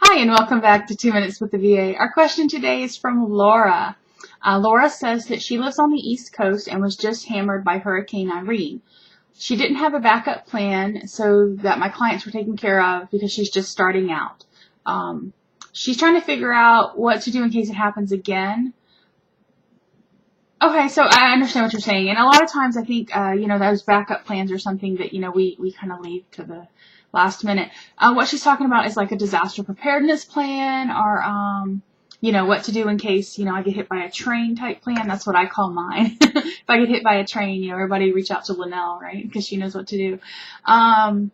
Hi, and welcome back to 2 Minutes with the VA. Our question today is from Laura. Laura says that she lives on the East Coast and was just hammered by Hurricane Irene. She didn't have a backup plan so that my clients were taken care of because she's just starting out. She's trying to figure out what to do in case it happens again. Okay, so I understand what you're saying, and a lot of times I think those backup plans are something that we kind of leave to the last minute. What she's talking about is like a disaster preparedness plan, or what to do in case I get hit by a train type plan. That's what I call mine. If I get hit by a train, everybody reach out to Linnell, right? Because she knows what to do. So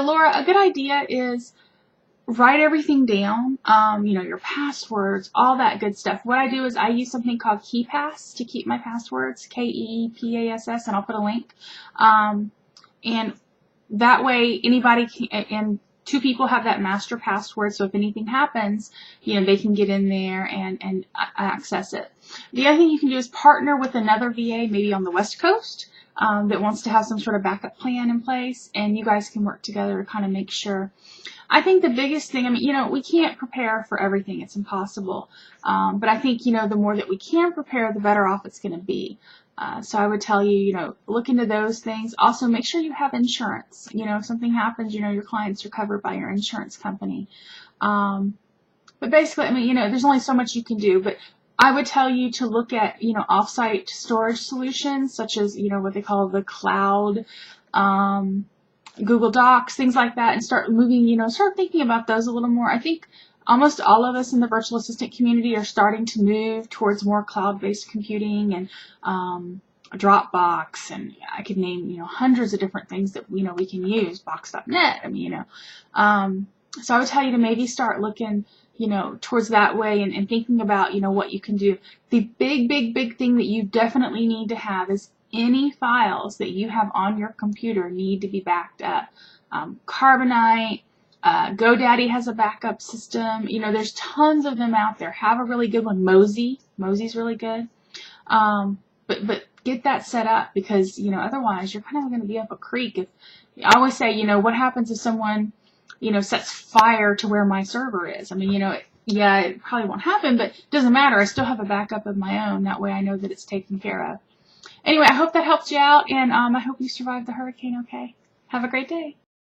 Laura, a good idea is write everything down, your passwords, all that good stuff. What I do is I use something called KeePass to keep my passwords, KeePass, and I'll put a link. And that way anybody can, and two people have that master password, so if anything happens, they can get in there and access it. The other thing you can do is partner with another VA, maybe on the West Coast, that wants to have some sort of backup plan in place, and you guys can work together to kind of make sure. I think the biggest thing, we can't prepare for everything. It's impossible. But I think, the more that we can prepare, the better off it's going to be. So I would tell you, look into those things. Also, make sure you have insurance. If something happens, your clients are covered by your insurance company. But basically, there's only so much you can do. But I would tell you to look at, off-site storage solutions, such as, what they call the cloud, Google Docs, things like that, and start moving, start thinking about those a little more. I think almost all of us in the virtual assistant community are starting to move towards more cloud-based computing and Dropbox, and I could name, hundreds of different things that, we can use, Box.net, so I would tell you to maybe start looking, towards that way and thinking about, what you can do. The big thing that you definitely need to have is any files that you have on your computer need to be backed up. Carbonite, GoDaddy has a backup system. There's tons of them out there. Have a really good one. Mozy's really good. But get that set up because, otherwise you're kind of going to be up a creek. I always say, what happens if someone, sets fire to where my server is? It probably won't happen, but it doesn't matter. I still have a backup of my own. That way I know that it's taken care of. Anyway, I hope that helped you out, and I hope you survived the hurricane okay. Have a great day.